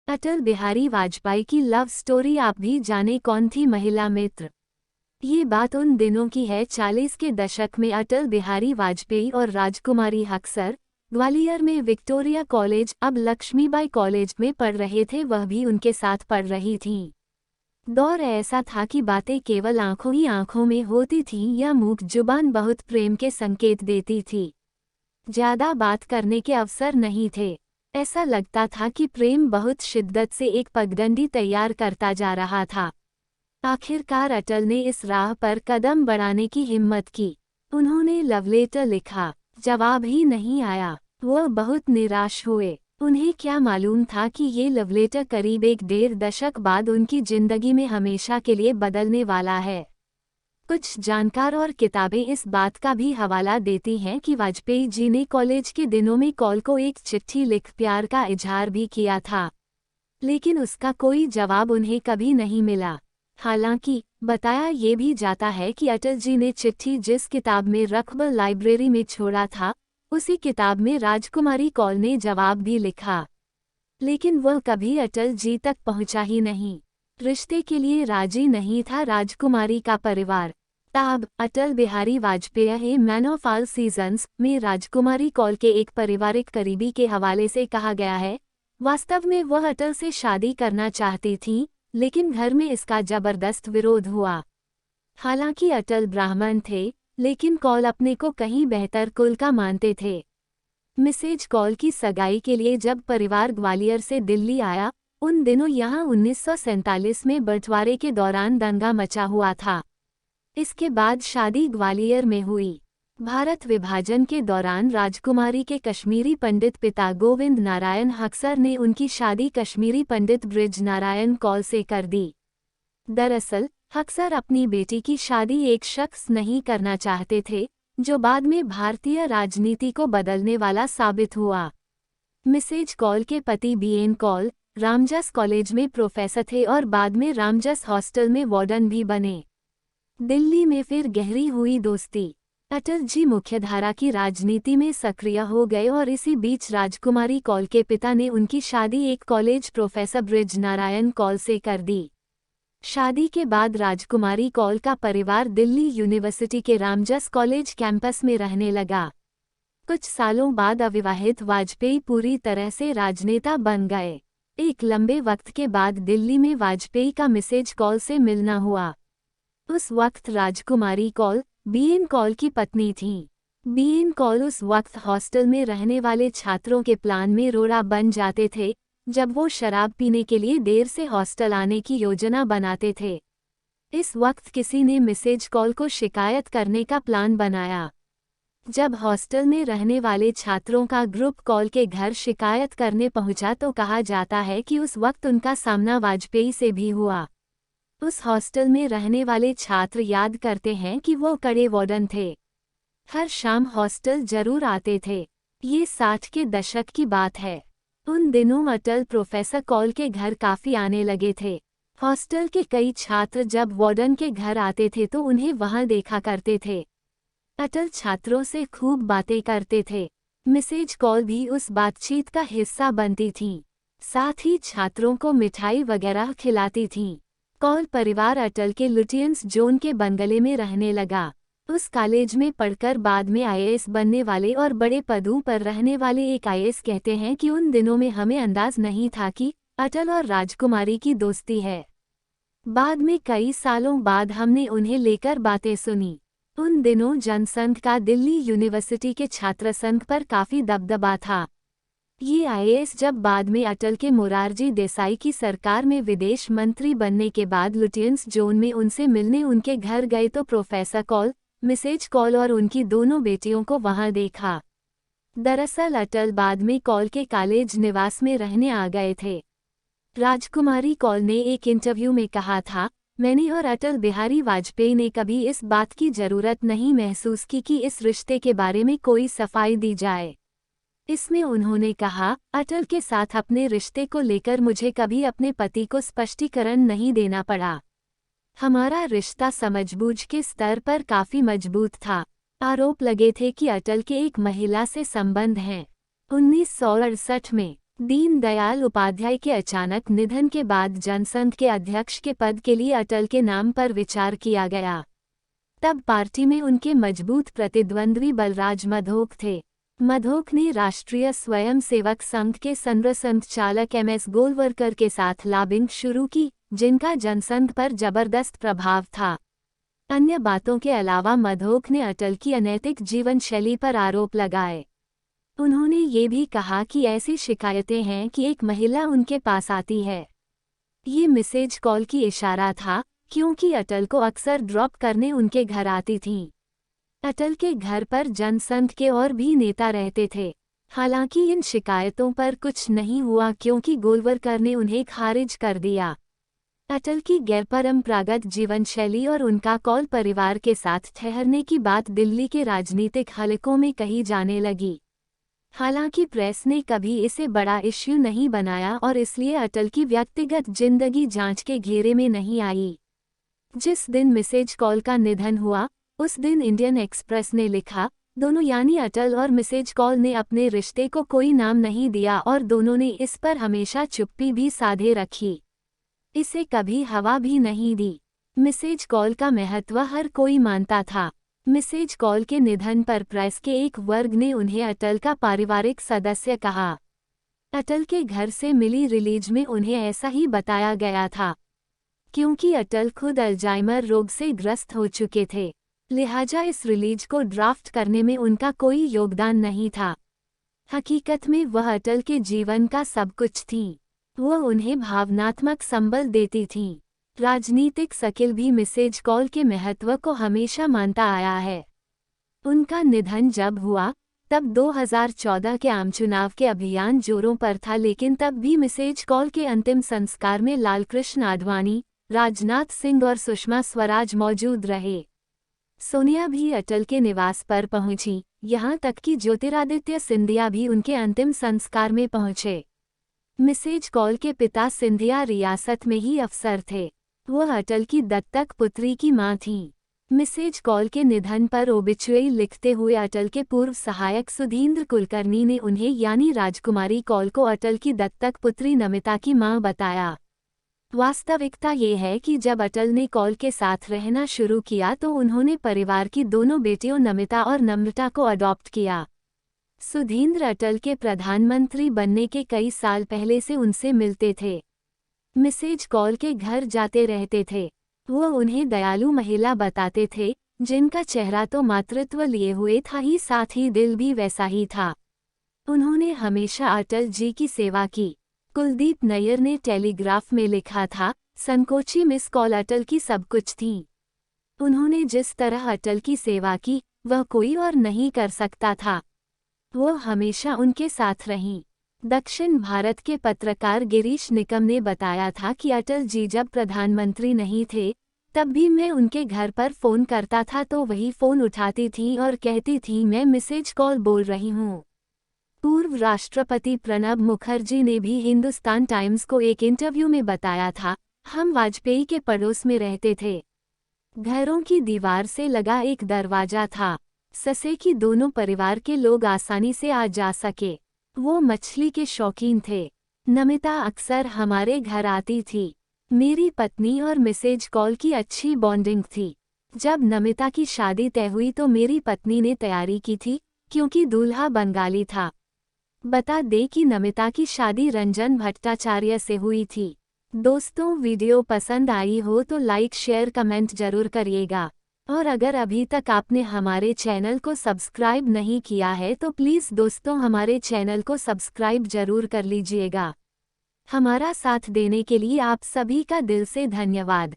अटल बिहारी वाजपेयी की love story. आप भी जाने कौन थी महिला मित्र। ये बात उन दिनों की है 40 के दशक में अटल बिहारी वाजपेयी और राजकुमारी हक्सर ग्वालियर में विक्टोरिया कॉलेज, अब लक्ष्मीबाई कॉलेज में पढ़ रहे थे। वह भी उनके साथ पढ़ रही थीं। दौर ऐसा था कि बातें केवल आंखों ही आंखों में होती थीं या मूक जुबान बहुत प्रेम के संकेत देती थी। ज्यादा बात करने के अवसर नहीं थे। ऐसा लगता था कि प्रेम बहुत शिद्दत से एक पगडंडी तैयार करता जा रहा था। आखिरकार अटल ने इस राह पर कदम बढ़ाने की हिम्मत की। उन्होंने लव लेटर लिखा, जवाब ही नहीं आया। वह बहुत निराश हुए। उन्हें क्या मालूम था कि ये लव लेटर करीब 1.5 दशक बाद उनकी जिंदगी में हमेशा के लिए बदलने वाला है। कुछ जानकार और किताबें इस बात का भी हवाला देती हैं कि वाजपेयी जी ने कॉलेज के दिनों में कॉल को एक चिट्ठी लिख प्यार का इजहार भी किया था, लेकिन उसका कोई जवाब उन्हें कभी नहीं मिला। हालांकि बताया ये भी जाता है कि अटल जी ने चिट्ठी जिस किताब में रखबर लाइब्रेरी में छोड़ा था, उसी किताब में राजकुमारी कौल ने जवाब भी लिखा, लेकिन वह कभी अटल जी तक पहुंचा ही नहीं। रिश्ते के लिए राजी नहीं था राजकुमारी का परिवार। ताब Atal Bihari Vajpayee man of all seasons में राजकुमारी कौल के एक पारिवारिक करीबी के हवाले से कहा गया है, वास्तव में वह अटल से शादी करना चाहती थीं, लेकिन घर में इसका जबरदस्त विरोध हुआ। हालांकि अटल ब्राह्मण थे, लेकिन कौल अपने को कहीं बेहतर कुल का मानते थे। मिसेज कौल की सगाई के लिए जब परिवार ग्वालियर से दिल्ली आया, उन दिनों यहाँ 1947 में बंटवारे के दौरान दंगा मचा हुआ था। इसके बाद शादी ग्वालियर में हुई। भारत विभाजन के दौरान राजकुमारी के कश्मीरी पंडित पिता गोविंद नारायण हक्सर ने उनकी शादी कश्मीरी पंडित ब्रिज नारायण कौल से कर दी। दरअसल हक्सर अपनी बेटी की शादी एक शख्स नहीं करना चाहते थे, जो बाद में भारतीय राजनीति को बदलने वाला साबित हुआ। मिसेज कौल के पति बीएन कौल रामजस कॉलेज में प्रोफेसर थे और बाद में रामजस हॉस्टल में वार्डन भी बने। दिल्ली में फिर गहरी हुई दोस्ती। अटल जी मुख्यधारा की राजनीति में सक्रिय हो गए और इसी बीच राजकुमारी कौल के पिता ने उनकी शादी एक कॉलेज प्रोफेसर ब्रिज नारायण कौल से कर दी। शादी के बाद राजकुमारी कौल का परिवार दिल्ली यूनिवर्सिटी के रामजस कॉलेज कैंपस में रहने लगा। कुछ सालों बाद अविवाहित वाजपेयी पूरी तरह से राजनेता बन गए। एक लंबे वक्त के बाद दिल्ली में वाजपेयी का मिसेज कौल से मिलना हुआ। उस वक्त राजकुमारी कौल बीएन कौल की पत्नी थीं। बीएन कौल उस वक्त हॉस्टल में रहने वाले छात्रों के प्लान में रोड़ा बन जाते थे, जब वो शराब पीने के लिए देर से हॉस्टल आने की योजना बनाते थे। इस वक्त किसी ने मिसेज कौल को शिकायत करने का प्लान बनाया। जब हॉस्टल में रहने वाले छात्रों का ग्रुप कौल के घर शिकायत करने पहुंचा तो कहा जाता है कि उस वक्त उनका सामना वाजपेयी से भी हुआ। उस हॉस्टल में रहने वाले छात्र याद करते हैं कि वो कड़े वार्डन थे। हर शाम हॉस्टल जरूर आते थे। ये 60 के दशक की बात है। उन दिनों अटल प्रोफेसर कौल के घर काफी आने लगे थे। हॉस्टल के कई छात्र जब वार्डन के घर आते थे तो उन्हें वहां देखा करते थे। अटल छात्रों से खूब बातें करते थे। मिसेज कौल भी उस बातचीत का हिस्सा बनती थीं। साथ ही छात्रों को मिठाई वगैरह खिलाती थीं। कौल परिवार अटल के लुटियंस जोन के बंगले में रहने लगा। उस कॉलेज में पढ़कर बाद में आईएएस बनने वाले और बड़े पदों पर रहने वाले एक आईएएस कहते हैं कि उन दिनों में हमें अंदाज नहीं था कि अटल और राजकुमारी की दोस्ती है। बाद में कई सालों बाद हमने उन्हें लेकर बातें सुनी। उन दिनों जनसंघ का दिल्ली यूनिवर्सिटी के छात्र संघ पर काफी दबदबा था। ये आईएएस जब बाद में अटल के मोरारजी देसाई की सरकार में विदेश मंत्री बनने के बाद लुटियंस जोन में उनसे मिलने उनके घर गए तो प्रोफेसर कौल, मिसेज कौल और उनकी दोनों बेटियों को वहां देखा। दरअसल अटल बाद में कौल के कॉलेज निवास में रहने आ गए थे। राजकुमारी कौल ने एक इंटरव्यू में कहा था, मैंने और अटल बिहारी वाजपेयी ने कभी इस बात की जरूरत नहीं महसूस की कि इस रिश्ते के बारे में कोई सफाई दी जाए। इसमें उन्होंने कहा, अटल के साथ अपने रिश्ते को लेकर मुझे कभी अपने पति को स्पष्टीकरण नहीं देना पड़ा। हमारा रिश्ता समझबूझ के स्तर पर काफी मजबूत था। आरोप लगे थे कि अटल के एक महिला से संबंध हैं। 1968 में दीनदयाल उपाध्याय के अचानक निधन के बाद जनसंघ के अध्यक्ष के पद के लिए अटल के नाम पर विचार किया गया। तब पार्टी में उनके मजबूत प्रतिद्वंद्वी बलराज मधोक थे। मधोक ने राष्ट्रीय स्वयंसेवक संघ के संचालक MS गोलवलकर के साथ लॉबिंग शुरू की, जिनका जनसंघ पर जबरदस्त प्रभाव था। अन्य बातों के अलावा मधोक ने अटल की अनैतिक जीवन शैली पर आरोप लगाए। उन्होंने ये भी कहा कि ऐसी शिकायतें हैं कि एक महिला उनके पास आती है। ये मैसेज कॉल की इशारा था, क्योंकि अटल को अक्सर ड्रॉप करने उनके घर आती थीं। अटल के घर पर जनसंघ के और भी नेता रहते थे। हालांकि इन शिकायतों पर कुछ नहीं हुआ क्योंकि गोलवलकर ने उन्हें खारिज कर दिया। अटल की गैरपरंपरागत जीवन शैली और उनका कॉल परिवार के साथ ठहरने की बात दिल्ली के राजनीतिक हलकों में कही जाने लगी। हालांकि प्रेस ने कभी इसे बड़ा इश्यू नहीं बनाया और इसलिए अटल की व्यक्तिगत जिंदगी जांच के घेरे में नहीं आई। जिस दिन मिसेज कॉल का निधन हुआ, उस दिन इंडियन एक्सप्रेस ने लिखा, दोनों यानी अटल और मिसेज कॉल ने अपने रिश्ते को कोई नाम नहीं दिया और दोनों ने इस पर हमेशा चुप्पी भी साधे रखी। इसे कभी हवा भी नहीं दी। मिसेज कॉल का महत्व हर कोई मानता था। मिसेज कॉल के निधन पर प्रेस के एक वर्ग ने उन्हें अटल का पारिवारिक सदस्य कहा। अटल के घर से मिली रिलीज में उन्हें ऐसा ही बताया गया था। क्योंकि अटल खुद अल्जाइमर रोग से ग्रस्त हो चुके थे, लिहाजा इस रिलीज को ड्राफ्ट करने में उनका कोई योगदान नहीं था। हकीकत में वह अटल के जीवन का सब कुछ थी। वह उन्हें भावनात्मक संबल देती थीं। राजनीतिक शकील भी मिसेज कॉल के महत्व को हमेशा मानता आया है। उनका निधन जब हुआ, तब 2014 के आम चुनाव के अभियान जोरों पर था, लेकिन तब भी मिसेज कॉल के अंतिम संस्कार में लालकृष्ण आडवाणी, राजनाथ सिंह और सुषमा स्वराज मौजूद रहे। सोनिया भी अटल के निवास पर पहुंची, यहां तक कि ज्योतिरादित्य सिंधिया भी उनके अंतिम संस्कार में पहुंचे। मिसेज कॉल के पिता सिंधिया रियासत में ही अफसर थे। वह अटल की दत्तक पुत्री की मां थीं। मिसेज कॉल के निधन पर ओबिचुरी लिखते हुए अटल के पूर्व सहायक सुधींद्र कुलकर्णी ने उन्हें यानी राजकुमारी कॉल को अटल की दत्तक पुत्री नमिता की मां बताया। वास्तविकता ये है कि जब अटल ने कॉल के साथ रहना शुरू किया तो उन्होंने परिवार की दोनों बेटियों नमिता और नम्रता को अडॉप्ट किया। सुधींद्र अटल के प्रधानमंत्री बनने के कई साल पहले से उनसे मिलते थे। मिसेज कॉल के घर जाते रहते थे। वह उन्हें दयालु महिला बताते थे, जिनका चेहरा तो मातृत्व लिए हुए था ही साथ ही दिल भी वैसा ही था। उन्होंने हमेशा अटल जी की सेवा की। कुलदीप नैयर ने टेलीग्राफ में लिखा था, संकोची मिस कॉल अटल की सब कुछ थी। उन्होंने जिस तरह अटल की सेवा की, वह कोई और नहीं कर सकता था। वह हमेशा उनके साथ रहीं। दक्षिण भारत के पत्रकार गिरीश निकम ने बताया था कि अटल जी जब प्रधानमंत्री नहीं थे, तब भी मैं उनके घर पर फ़ोन करता था तो वही फ़ोन उठाती थीं और कहती थीं, मैं मिसेज कॉल बोल रही हूँ। पूर्व राष्ट्रपति प्रणब मुखर्जी ने भी हिंदुस्तान टाइम्स को एक इंटरव्यू में बताया था, हम वाजपेयी के पड़ोस में रहते थे। घरों की दीवार से लगा एक दरवाजा था, ससे कि दोनों परिवार के लोग आसानी से आ जा सके। वो मछली के शौकीन थे। नमिता अक्सर हमारे घर आती थी। मेरी पत्नी और मिसेज कॉल की अच्छी बॉन्डिंग थी। जब नमिता की शादी तय हुई तो मेरी पत्नी ने तैयारी की थी, क्योंकि दूल्हा बंगाली था। बता दें कि नमिता की शादी रंजन भट्टाचार्य से हुई थी। दोस्तों, वीडियो पसंद आई हो तो लाइक शेयर कमेंट जरूर करिएगा। और अगर अभी तक आपने हमारे चैनल को सब्सक्राइब नहीं किया है तो प्लीज़ दोस्तों हमारे चैनल को सब्सक्राइब जरूर कर लीजिएगा। हमारा साथ देने के लिए आप सभी का दिल से धन्यवाद।